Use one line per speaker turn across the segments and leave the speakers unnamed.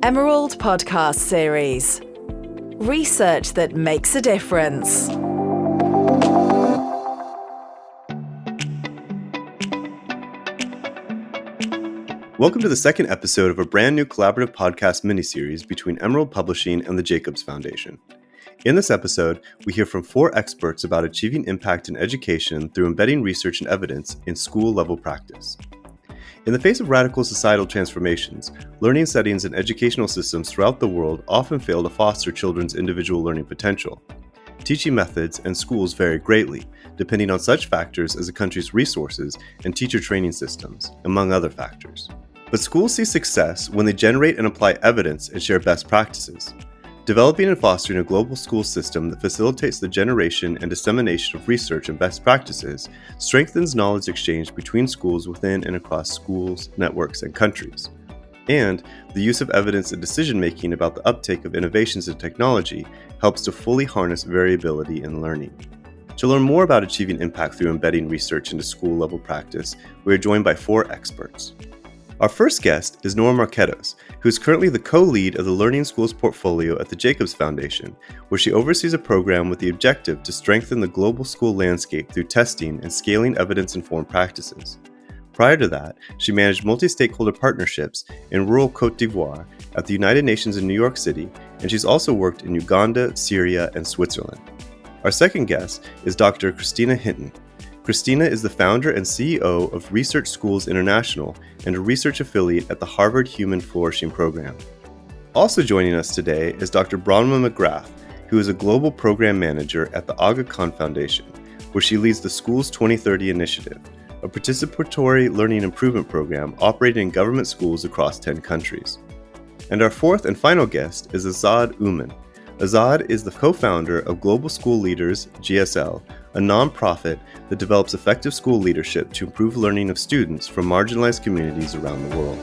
Emerald podcast series. Research that makes a difference.
Welcome to the second episode of a brand new collaborative podcast miniseries between Emerald Publishing and the Jacobs Foundation. In this episode, we hear from 4 experts about achieving impact in education through embedding research and evidence in school-level practice. In the face of radical societal transformations, learning settings and educational systems throughout the world often fail to foster children's individual learning potential. Teaching methods and schools vary greatly, depending on such factors as a country's resources and teacher training systems, among other factors. But schools see success when they generate and apply evidence and share best practices. Developing and fostering a global school system that facilitates the generation and dissemination of research and best practices strengthens knowledge exchange between schools within and across schools, networks, and countries. And the use of evidence in decision-making about the uptake of innovations in technology helps to fully harness variability in learning. To learn more about achieving impact through embedding research into school-level practice, we are joined by 4 experts. Our first guest is Nora Marquetos, who is currently the co-lead of the Learning Schools portfolio at the Jacobs Foundation, where she oversees a program with the objective to strengthen the global school landscape through testing and scaling evidence-informed practices. Prior to that, she managed multi-stakeholder partnerships in rural Cote d'Ivoire at the United Nations in New York City, and she's also worked in Uganda, Syria, and Switzerland. Our second guest is Dr. Christina Hinton. Christina is the founder and CEO of Research Schools International and a research affiliate at the Harvard Human Flourishing Program. Also joining us today is Dr. Bronwyn McGrath, who is a global program manager at the Aga Khan Foundation, where she leads the Schools 2030 initiative, a participatory learning improvement program operating in government schools across 10 countries. And our fourth and final guest is Azad Uman. Azad is the co-founder of Global School Leaders, GSL, a nonprofit that develops effective school leadership to improve learning of students from marginalized communities around the world.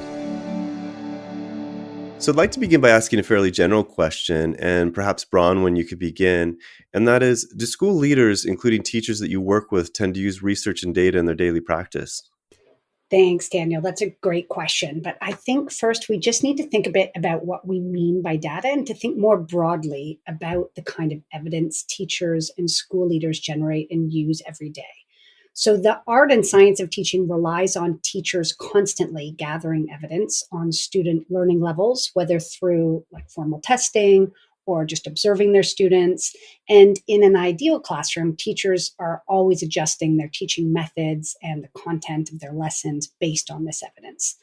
So I'd like to begin by asking a fairly general question, and perhaps Bronwyn, you could begin, and that is, do school leaders, including teachers that you work with, tend to use research and data in their daily practice?
Thanks, Daniel. That's a great question. But I think first we just need to think a bit about what we mean by data and to think more broadly about the kind of evidence teachers and school leaders generate and use every day. So the art and science of teaching relies on teachers constantly gathering evidence on student learning levels, whether through formal testing or just observing their students. And in an ideal classroom, teachers are always adjusting their teaching methods and the content of their lessons based on this evidence.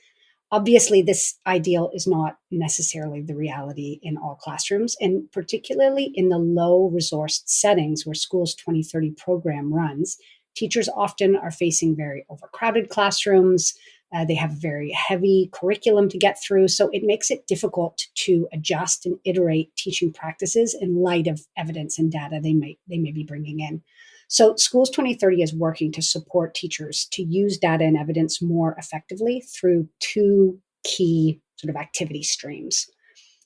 Obviously, this ideal is not necessarily the reality in all classrooms, and particularly in the low-resourced settings where Schools 2030 program runs, teachers often are facing very overcrowded classrooms. They have a very heavy curriculum to get through, so it makes it difficult to adjust and iterate teaching practices in light of evidence and data they may be bringing in. So Schools 2030 is working to support teachers to use data and evidence more effectively through 2 key sort of activity streams.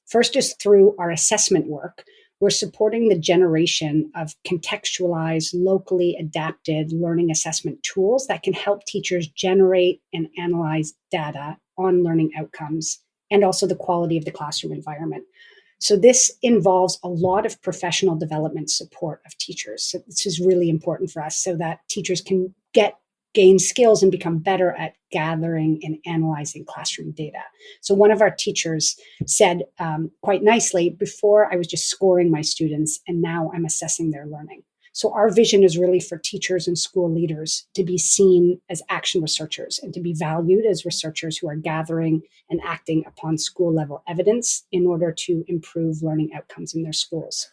First is through our assessment work. We're supporting the generation of contextualized, locally adapted learning assessment tools that can help teachers generate and analyze data on learning outcomes and also the quality of the classroom environment. So this involves a lot of professional development support of teachers. So this is really important for us so that teachers can gain skills and become better at gathering and analyzing classroom data. So one of our teachers said quite nicely, before I was just scoring my students and now I'm assessing their learning. So our vision is really for teachers and school leaders to be seen as action researchers and to be valued as researchers who are gathering and acting upon school level evidence in order to improve learning outcomes in their schools.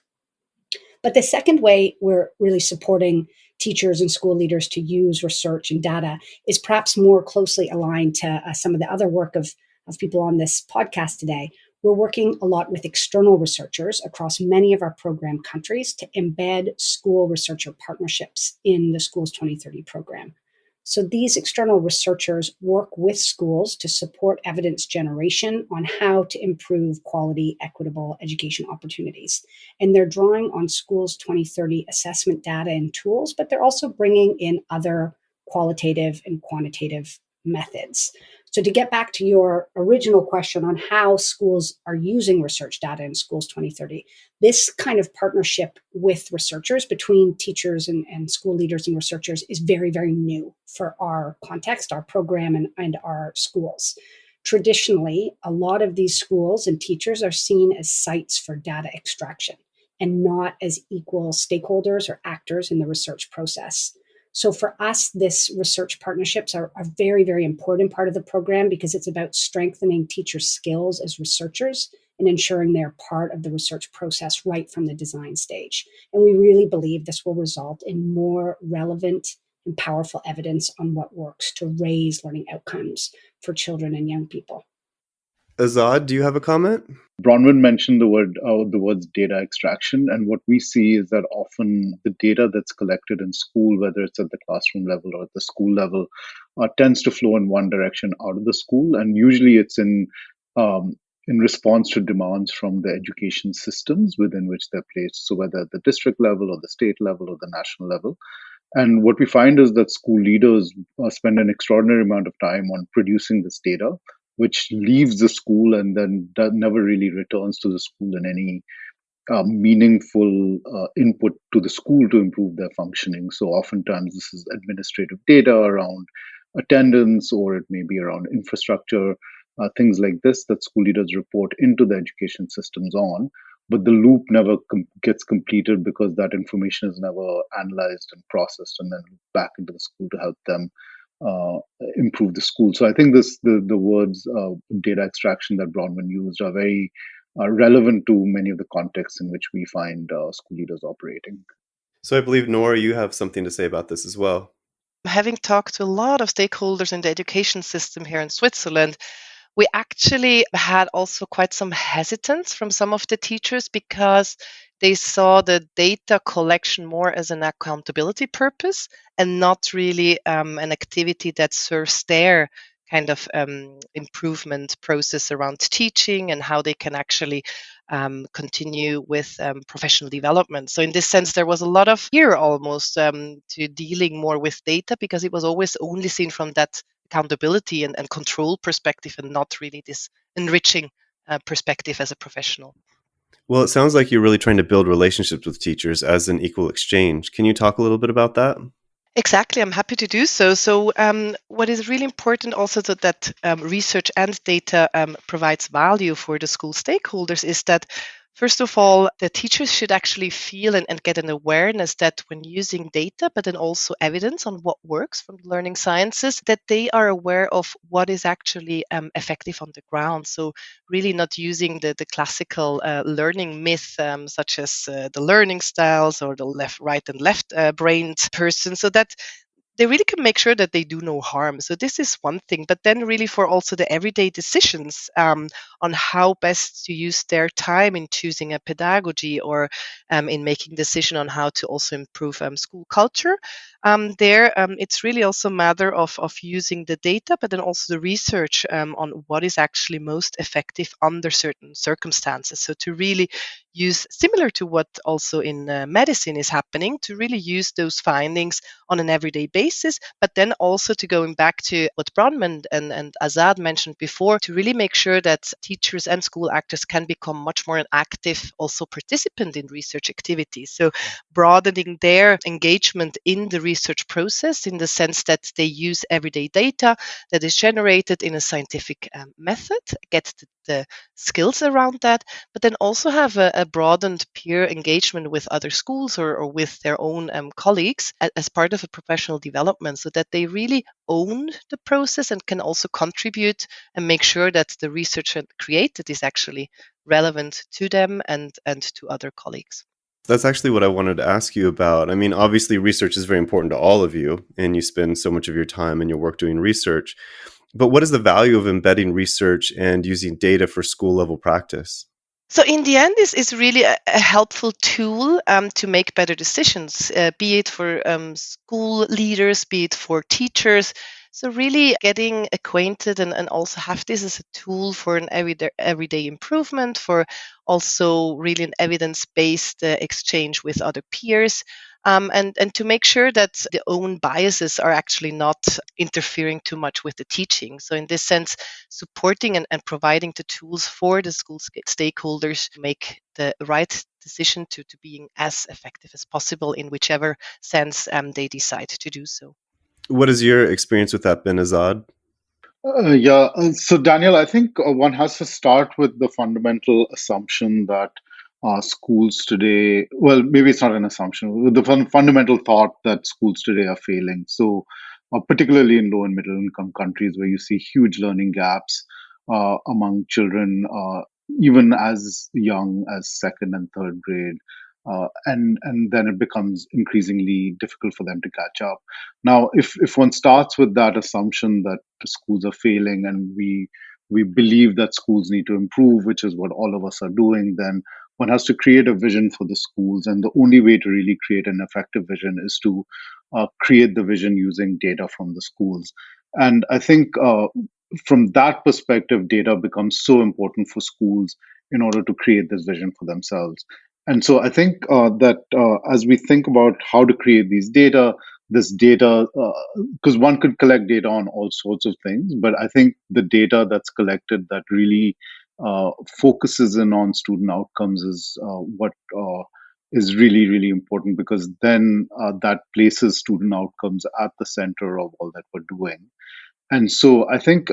But the second way we're really supporting teachers and school leaders to use research and data is perhaps more closely aligned to some of the other work of people on this podcast today. We're working a lot with external researchers across many of our program countries to embed school researcher partnerships in the Schools 2030 program. So these external researchers work with schools to support evidence generation on how to improve quality, equitable education opportunities. And they're drawing on Schools 2030 assessment data and tools, but they're also bringing in other qualitative and quantitative methods. So to get back to your original question on how schools are using research data in Schools 2030, this kind of partnership with researchers between teachers and school leaders and researchers is very, very new for our context, our program, and our schools. Traditionally, a lot of these schools and teachers are seen as sites for data extraction and not as equal stakeholders or actors in the research process. So for us, this research partnerships are a very, very important part of the program because it's about strengthening teachers' skills as researchers and ensuring they're part of the research process right from the design stage. And we really believe this will result in more relevant and powerful evidence on what works to raise learning outcomes for children and young people.
Azad, do you have a comment?
Bronwyn mentioned the words data extraction, and what we see is that often the data that's collected in school, whether it's at the classroom level or at the school level, tends to flow in one direction out of the school, and usually it's in response to demands from the education systems within which they're placed. So whether at the district level or the state level or the national level. And what we find is that school leaders spend an extraordinary amount of time on producing this data, which leaves the school and then never really returns to the school in any meaningful input to the school to improve their functioning. So oftentimes this is administrative data around attendance, or it may be around infrastructure, things like this that school leaders report into the education systems on. But the loop never gets completed because that information is never analyzed and processed and then back into the school to help them improve the school. So I think the words data extraction that Bronwyn used are very relevant to many of the contexts in which we find school leaders operating.
So I believe, Nora, you have something to say about this as well.
Having talked to a lot of stakeholders in the education system here in Switzerland, we actually had also quite some hesitance from some of the teachers because they saw the data collection more as an accountability purpose and not really an activity that serves their kind of improvement process around teaching and how they can actually continue with professional development. So in this sense, there was a lot of fear almost to dealing more with data because it was always only seen from that accountability and control perspective and not really this enriching perspective as a professional.
Well, it sounds like you're really trying to build relationships with teachers as an equal exchange. Can you talk a little bit about that?
Exactly, I'm happy to do so. So what is really important also that research and data provides value for the school stakeholders is that, first of all, the teachers should actually feel and get an awareness that when using data, but then also evidence on what works from the learning sciences, that they are aware of what is actually effective on the ground. So really not using the classical learning myth, such as the learning styles or the left, right, and left brained person, so that they really can make sure that they do no harm. So this is one thing, but then really for also the everyday decisions on how best to use their time in choosing a pedagogy or in making decision on how to also improve school culture. It's really also a matter of using the data, but then also the research on what is actually most effective under certain circumstances. So to really use, similar to what also in medicine is happening, to really use those findings on an everyday basis, but then also to going back to what Bronwyn and Azad mentioned before, to really make sure that teachers and school actors can become much more an active also participant in research activities. So broadening their engagement in the research process in the sense that they use everyday data that is generated in a scientific method, get the skills around that, but then also have a broadened peer engagement with other schools or with their own colleagues as part of a professional development, so that they really own the process and can also contribute and make sure that the research created is actually relevant to them and to other colleagues.
That's actually what I wanted to ask you about. I mean, obviously, research is very important to all of you, and you spend so much of your time and your work doing research. But what is the value of embedding research and using data for school level practice?
So in the end, this is really a helpful tool to make better decisions, be it for school leaders, be it for teachers. So really getting acquainted and also have this as a tool for an everyday improvement, for also really an evidence-based exchange with other peers. and to make sure that the own biases are actually not interfering too much with the teaching. So in this sense, supporting and providing the tools for the school stakeholders to make the right decision to being as effective as possible in whichever sense they decide to do so.
What has your experience with that been, Azad?
So Daniel, I think one has to start with the fundamental assumption that schools today, well, maybe it's not an assumption, with the fundamental thought that schools today are failing. So, particularly in low and middle income countries where you see huge learning gaps among children, even as young as second and third grade. And then it becomes increasingly difficult for them to catch up. Now, if one starts with that assumption that the schools are failing and we believe that schools need to improve, which is what all of us are doing, then one has to create a vision for the schools. And the only way to really create an effective vision is to create the vision using data from the schools. And I think from that perspective, data becomes so important for schools in order to create this vision for themselves. And so I think that as we think about how to create these data, this data, because one could collect data on all sorts of things, but I think the data that's collected that really focuses in on student outcomes is what is really, really important, because then that places student outcomes at the center of all that we're doing. And so I think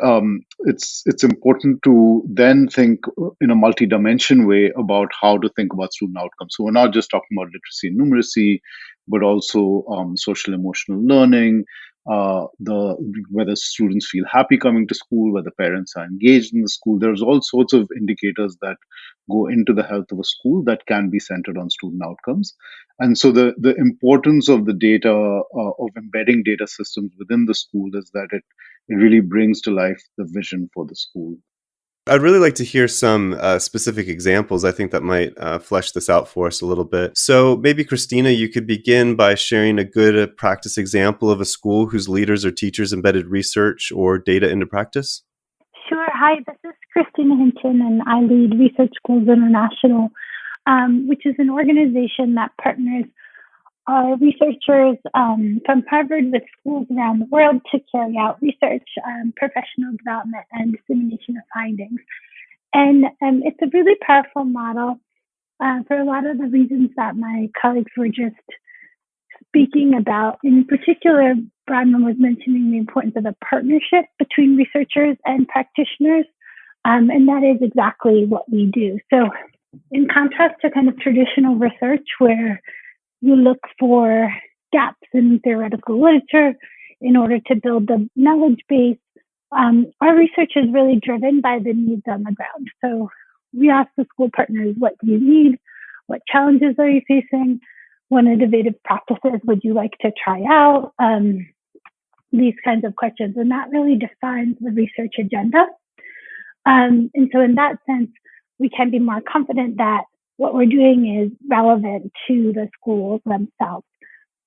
it's important to then think in a multi-dimension way about how to think about student outcomes. So we're not just talking about literacy and numeracy, but also social emotional learning, the whether students feel happy coming to school, whether parents are engaged in the school. There's all sorts of indicators that go into the health of a school that can be centered on student outcomes. And so the importance of the data, of embedding data systems within the school, is that it really brings to life the vision for the school.
I'd really like to hear some specific examples. I think that might flesh this out for us a little bit. So maybe, Christina, you could begin by sharing a good practice example of a school whose leaders or teachers embedded research or data into practice.
Sure. Hi, this is Christina Hinton, and I lead Research Schools International, which is an organization that partners researchers from Harvard with schools around the world to carry out research, professional development, and dissemination of findings. And it's a really powerful model for a lot of the reasons that my colleagues were just speaking about. In particular, Bronwyn was mentioning the importance of a partnership between researchers and practitioners, and that is exactly what we do. So in contrast to kind of traditional research where you look for gaps in theoretical literature in order to build the knowledge base, our research is really driven by the needs on the ground. So we ask the school partners, what do you need? What challenges are you facing? What innovative practices would you like to try out? These kinds of questions. And that really defines the research agenda. And so in that sense, we can be more confident that what we're doing is relevant to the schools themselves.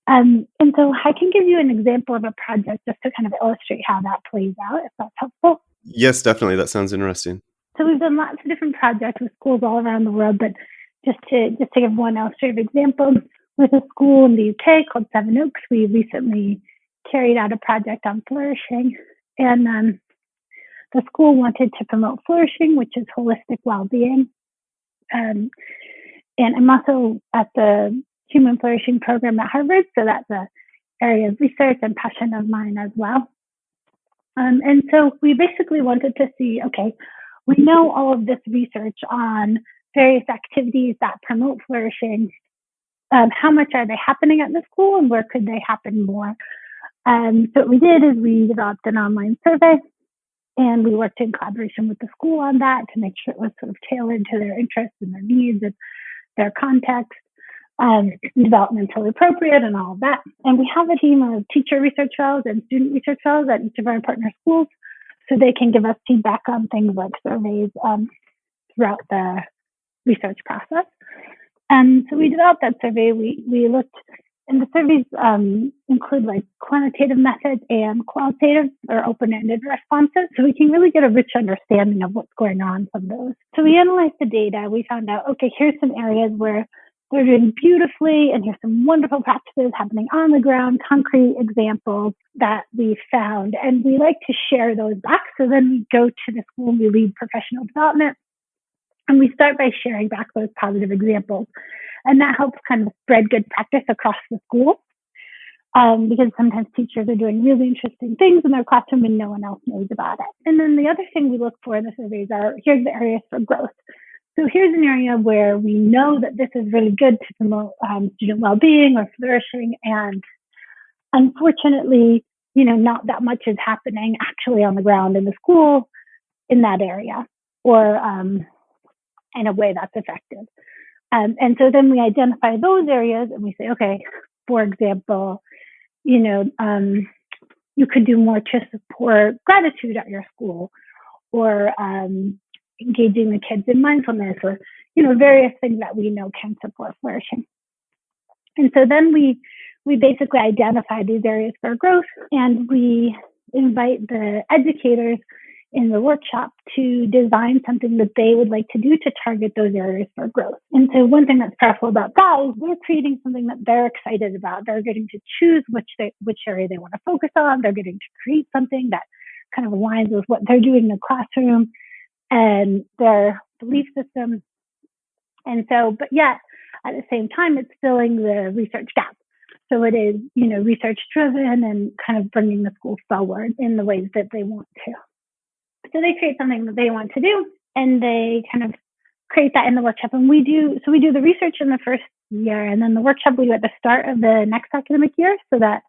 And so I can give you an example of a project just to kind of illustrate how that plays out, if that's helpful.
Yes, definitely. That sounds interesting.
So we've done lots of different projects with schools all around the world, but just to give one illustrative example, with a school in the UK called Seven Oaks, we recently carried out a project on flourishing. And the school wanted to promote flourishing, which is holistic well-being. And I'm also at the Human Flourishing Program at Harvard, so that's an area of research and passion of mine as well. And so we basically wanted to see, okay, we know all of this research on various activities that promote flourishing. How much are they happening at the school, and where could they happen more? So what we did is we developed an online survey, and we worked in collaboration with the school on that to make sure it was sort of tailored to their interests and their needs and their context, developmentally appropriate and all of that. And we have a team of teacher research fellows and student research fellows at each of our partner schools, so they can give us feedback on things like surveys throughout the research process. And so we developed that survey. We looked, and the surveys include like quantitative methods and qualitative or open-ended responses. So we can really get a rich understanding of what's going on from those. So we analyzed the data. We found out, okay, here's some areas where they're doing beautifully, and here's some wonderful practices happening on the ground, concrete examples that we found. And we like to share those back. So then we go to the school and we lead professional development. And we start by sharing back those positive examples. And that helps kind of spread good practice across the school. Because sometimes teachers are doing really interesting things in their classroom and no one else knows about it. And then the other thing we look for in the surveys are, here's the areas for growth. So here's an area where we know that this is really good to promote student well-being or flourishing. And unfortunately, not that much is happening actually on the ground in the school in that area or in a way that's effective. And so then we identify those areas and we say, okay, for example, you could do more to support gratitude at your school, or engaging the kids in mindfulness, or various things that we know can support flourishing. And so then we basically identify these areas for growth, and we invite the educators in the workshop to design something that they would like to do to target those areas for growth. And so one thing that's powerful about that is they're creating something that they're excited about. They're getting to choose which area they want to focus on. They're getting to create something that kind of aligns with what they're doing in the classroom and their belief system. And so, but yet at the same time, it's filling the research gap. So it is, research driven and kind of bringing the school forward in the ways that they want to. So they create something that they want to do, and they kind of create that in the workshop. And we do the research in the first year, and then the workshop we do at the start of the next academic year, so that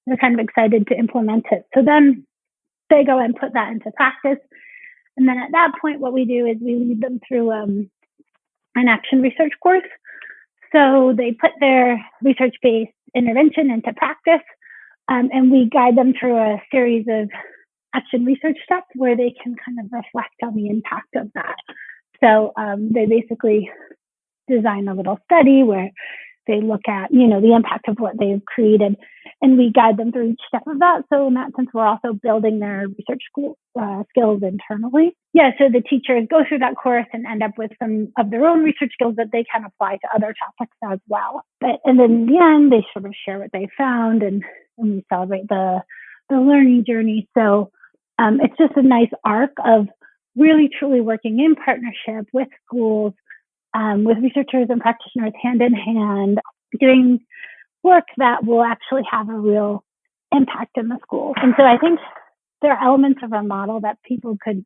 they're kind of excited to implement it. So then they go and put that into practice. And then at that point, what we do is we lead them through an action research course. So they put their research-based intervention into practice, and we guide them through a series of action research steps where they can kind of reflect on the impact of that. So they basically design a little study where they look at, the impact of what they've created, and we guide them through each step of that. So in that sense, we're also building their research skills internally. Yeah, so the teachers go through that course and end up with some of their own research skills that they can apply to other topics as well. And then in the end, they sort of share what they found, and we celebrate the learning journey. So it's just a nice arc of really truly working in partnership with schools, with researchers and practitioners hand in hand, doing work that will actually have a real impact in the school. And so I think there are elements of our model that people could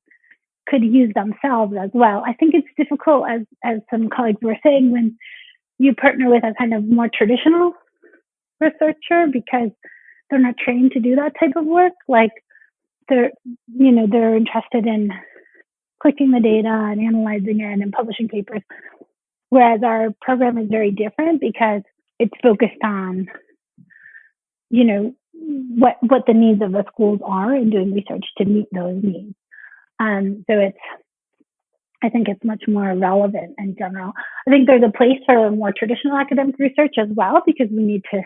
use themselves as well. I think it's difficult, as some colleagues were saying, when you partner with a kind of more traditional researcher, because they're not trained to do that type of work. Like they're interested in collecting the data and analyzing it and publishing papers. Whereas our program is very different because it's focused on, what the needs of the schools are and doing research to meet those needs. So I think it's much more relevant in general. I think there's a place for more traditional academic research as well, because we need to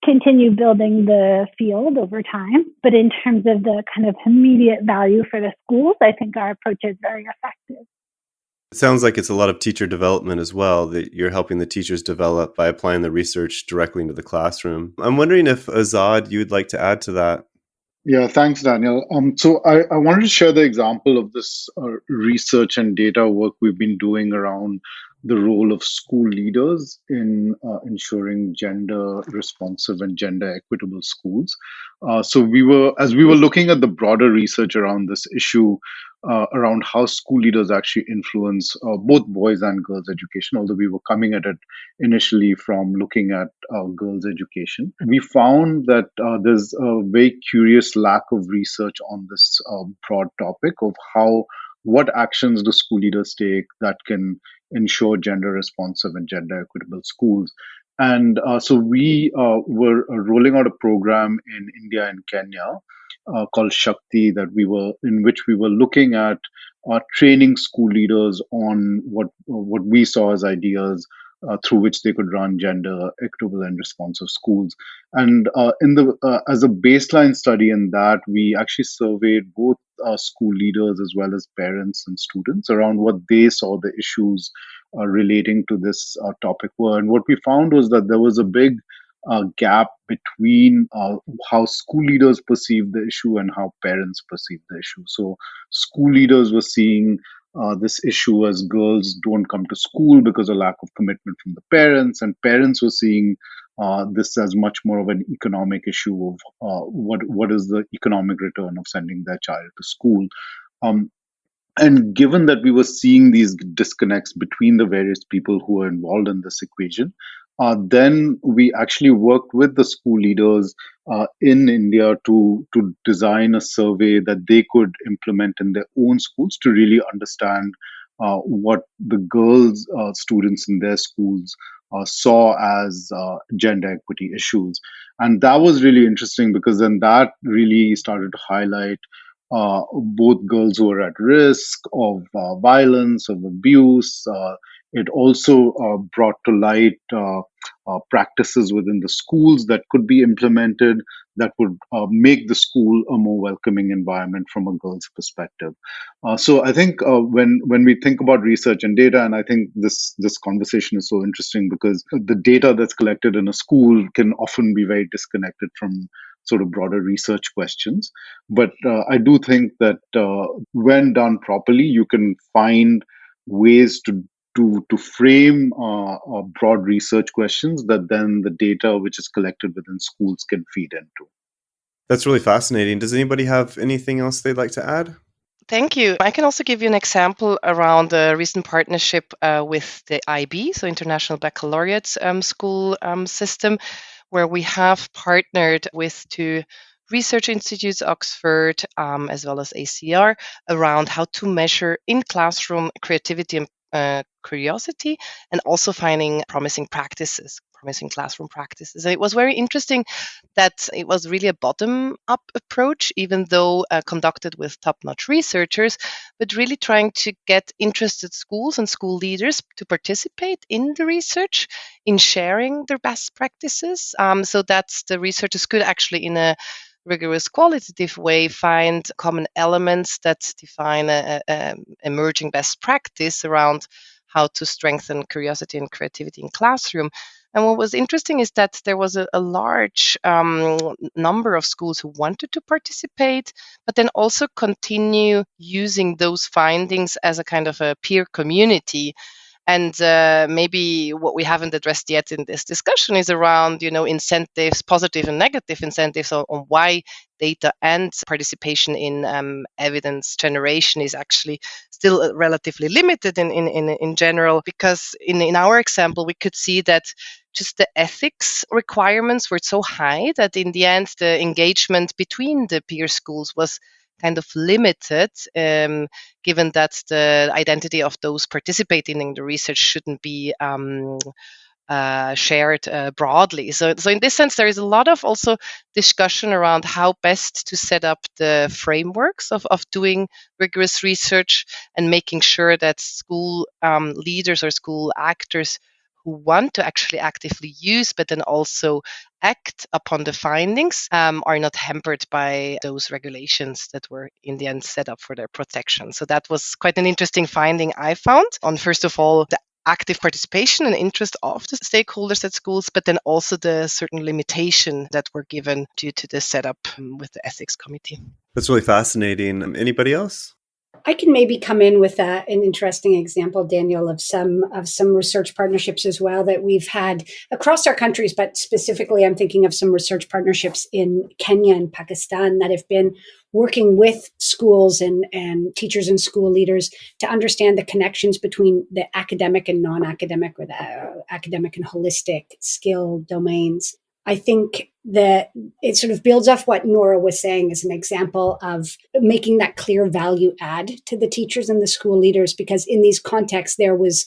continue building the field over time. But in terms of the kind of immediate value for the schools, I think our approach is very effective.
It sounds like it's a lot of teacher development as well, that you're helping the teachers develop by applying the research directly into the classroom. I'm wondering if, Azad, you would like to add to that.
Yeah, thanks, Daniel. So I wanted to share the example of this research and data work we've been doing around the role of school leaders in ensuring gender responsive and gender equitable schools. So as we were looking at the broader research around this issue, around how school leaders actually influence both boys and girls' education, although we were coming at it initially from looking at girls' education. We found that there's a very curious lack of research on this broad topic of what actions do school leaders take that can ensure gender responsive and gender equitable schools. And so we were rolling out a program in India and Kenya called Shakti, in which we were looking at training school leaders on what we saw as ideas through which they could run gender equitable and responsive schools. And as a baseline study in that, we actually surveyed both school leaders as well as parents and students around what they saw the issues relating to this topic were. And what we found was that there was a big gap between how school leaders perceive the issue and how parents perceive the issue. So, school leaders were seeing this issue as girls don't come to school because of lack of commitment from the parents, and parents were seeing this as much more of an economic issue of what is the economic return of sending their child to school. Um, and given that we were seeing these disconnects between the various people who were involved in this equation, then we actually worked with the school leaders in India to design a survey that they could implement in their own schools to really understand what the girls students in their schools saw as gender equity issues. And that was really interesting because then that really started to highlight both girls who are at risk of violence, of abuse. It also brought to light practices within the schools that could be implemented that would make the school a more welcoming environment from a girl's perspective. So I think when we think about research and data, and I think this conversation is so interesting because the data that's collected in a school can often be very disconnected from sort of broader research questions. But I do think that when done properly, you can find ways to frame broad research questions that then the data which is collected within schools can feed into.
That's really fascinating. Does anybody have anything else they'd like to add?
Thank you. I can also give you an example around a recent partnership with the IB, so International Baccalaureate School System, where we have partnered with two research institutes, Oxford as well as ACR, around how to measure in classroom creativity and curiosity, and also finding promising classroom practices. And it was very interesting that it was really a bottom-up approach, even though conducted with top-notch researchers, but really trying to get interested schools and school leaders to participate in the research, in sharing their best practices, so that the researchers could actually, in a rigorous qualitative way, find common elements that define a emerging best practice around how to strengthen curiosity and creativity in classroom. And what was interesting is that there was a large number of schools who wanted to participate, but then also continue using those findings as a kind of a peer community. And maybe what we haven't addressed yet in this discussion is around, incentives, positive and negative incentives on why data and participation in evidence generation is actually still relatively limited in general. Because in our example, we could see that just the ethics requirements were so high that in the end, the engagement between the peer schools was kind of limited, given that the identity of those participating in the research shouldn't be shared broadly. So in this sense, there is a lot of also discussion around how best to set up the frameworks of doing rigorous research and making sure that school leaders or school actors who want to actually actively use, but then also act upon the findings, are not hampered by those regulations that were in the end set up for their protection. So that was quite an interesting finding I found on, first of all, the active participation and interest of the stakeholders at schools, but then also the certain limitation that were given due to the setup with the ethics committee.
That's really fascinating. Anybody else?
I can maybe come in with an interesting example, Daniel, of some research partnerships as well that we've had across our countries, but specifically I'm thinking of some research partnerships in Kenya and Pakistan that have been working with schools and teachers and school leaders to understand the connections between the academic and non-academic, or the academic and holistic skill domains. I think that it sort of builds off what Nora was saying as an example of making that clear value add to the teachers and the school leaders, because in these contexts, there was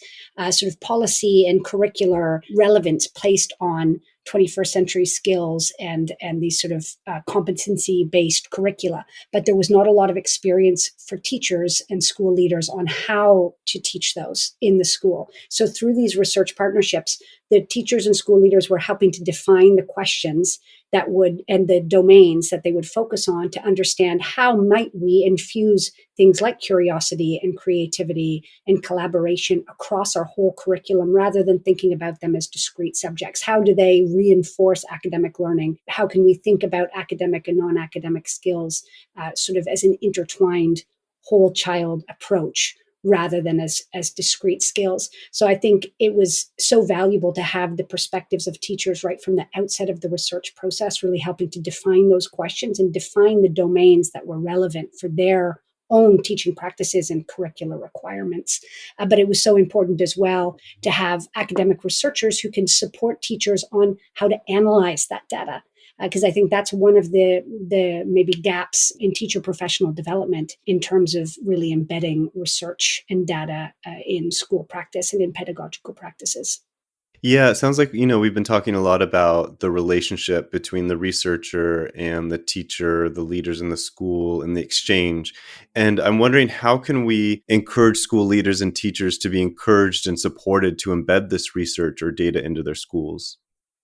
sort of policy and curricular relevance placed on 21st century skills and these sort of competency-based curricula. But there was not a lot of experience for teachers and school leaders on how to teach those in the school. So through these research partnerships, the teachers and school leaders were helping to define the questions that would, and the domains that they would focus on to understand how might we infuse things like curiosity and creativity and collaboration across our whole curriculum rather than thinking about them as discrete subjects. How do they reinforce academic learning? How can we think about academic and non-academic skills sort of as an intertwined whole child approach rather than as discrete skills? So I think it was so valuable to have the perspectives of teachers right from the outset of the research process, really helping to define those questions and define the domains that were relevant for their own teaching practices and curricular requirements. But it was so important as well to have academic researchers who can support teachers on how to analyze that data. Because I think that's one of the maybe gaps in teacher professional development in terms of really embedding research and data in school practice and in pedagogical practices.
Yeah, it sounds like, we've been talking a lot about the relationship between the researcher and the teacher, the leaders in the school, and the exchange. And I'm wondering, how can we encourage school leaders and teachers to be encouraged and supported to embed this research or data into their schools?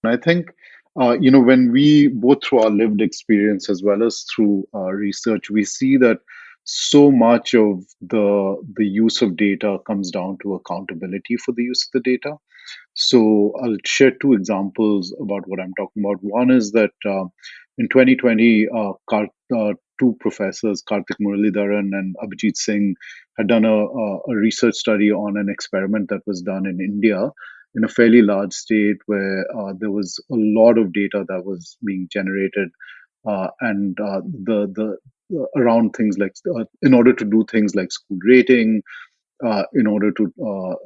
I think, when we, both through our lived experience as well as through research, we see that so much of the use of data comes down to accountability for the use of the data. So I'll share two examples about what I'm talking about. One is that in 2020, two professors, Karthik Muralidharan and Abhijit Singh, had done a research study on an experiment that was done in India in a fairly large state where there was a lot of data that was being generated and the around things like in order to do things like school rating, in order to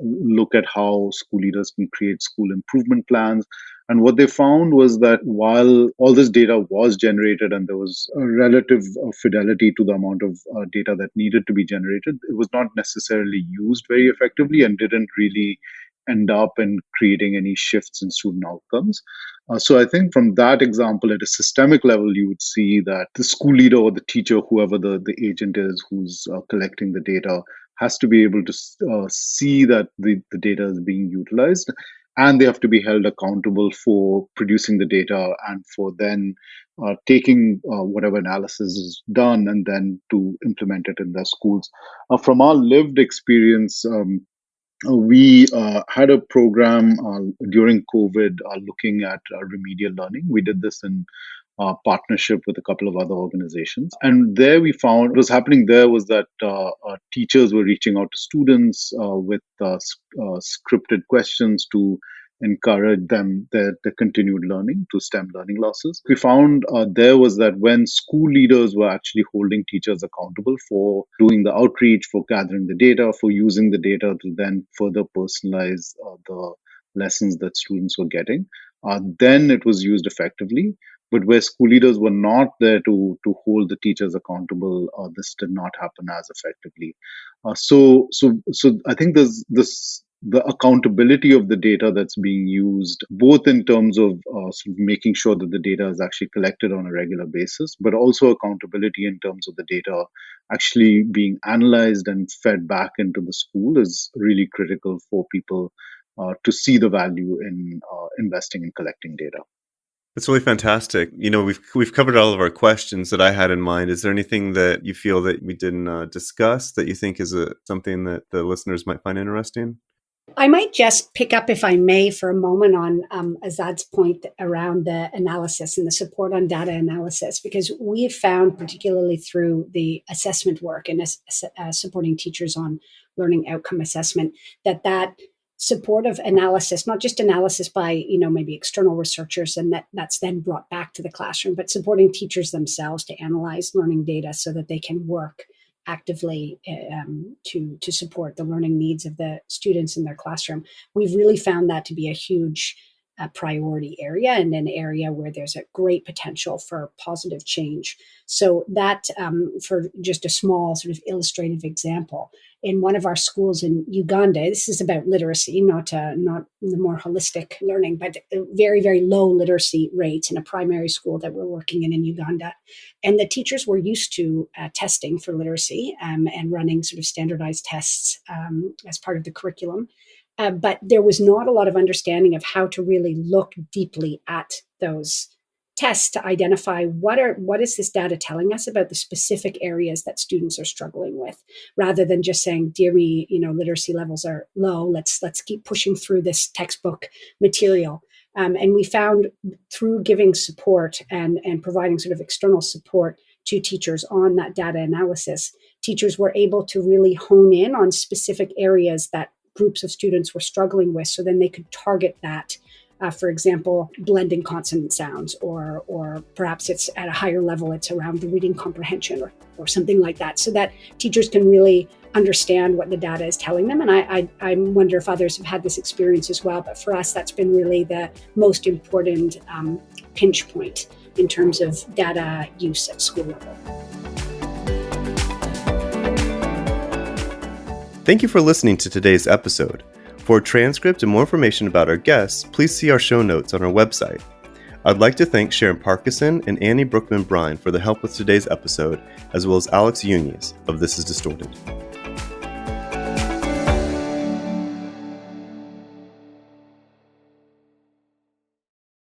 look at how school leaders can create school improvement plans. And what they found was that while all this data was generated and there was a relative fidelity to the amount of data that needed to be generated, it was not necessarily used very effectively and didn't really end up in creating any shifts in student outcomes. So I think from that example, at a systemic level, you would see that the school leader or the teacher, whoever the agent is who's collecting the data, has to be able to see that the data is being utilized, and they have to be held accountable for producing the data and for then taking whatever analysis is done and then to implement it in their schools. From our lived experience, we had a program during COVID looking at remedial learning. We did this in partnership with a couple of other organizations. And there we found what was happening there was that teachers were reaching out to students with scripted questions to encourage them their continued learning to stem learning losses. We found there was that when school leaders were actually holding teachers accountable for doing the outreach, for gathering the data, for using the data to then further personalize the lessons that students were getting, then it was used effectively. But where school leaders were not there to hold the teachers accountable, this did not happen as effectively. So I think there's this the accountability of the data that's being used, both in terms of sort of making sure that the data is actually collected on a regular basis, but also accountability in terms of the data actually being analyzed and fed back into the school is really critical for people to see the value in investing in collecting data.
That's really fantastic. We've covered all of our questions that I had in mind. Is there anything that you feel that we didn't discuss that you think is something that the listeners might find interesting?
I might just pick up, if I may, for a moment on Azad's point around the analysis and the support on data analysis, because we've found, particularly through the assessment work and supporting teachers on learning outcome assessment, that supportive analysis, not just analysis by, maybe external researchers, and that's then brought back to the classroom, but supporting teachers themselves to analyze learning data so that they can work actively to support the learning needs of the students in their classroom. We've really found that to be a huge priority area and an area where there's a great potential for positive change. So that, for just a small sort of illustrative example, in one of our schools in Uganda. This is about literacy, not the more holistic learning, but very, very low literacy rates in a primary school that we're working in Uganda. And the teachers were used to testing for literacy and running sort of standardized tests as part of the curriculum. But there was not a lot of understanding of how to really look deeply at those tests to identify what is this data telling us about the specific areas that students are struggling with, rather than just saying, dear me, literacy levels are low. Let's keep pushing through this textbook material. And we found through giving support and providing sort of external support to teachers on that data analysis, teachers were able to really hone in on specific areas that groups of students were struggling with, so then they could target that. For example, blending consonant sounds, or perhaps it's at a higher level, it's around the reading comprehension or something like that, so that teachers can really understand what the data is telling them. And I wonder if others have had this experience as well, but for us, that's been really the most important pinch point in terms of data use at school level.
Thank you for listening to today's episode. For a transcript and more information about our guests, please see our show notes on our website. I'd like to thank Sharon Parkinson and Annie Brookman-Brine for the help with today's episode, as well as Alex Unies of This Is Distorted.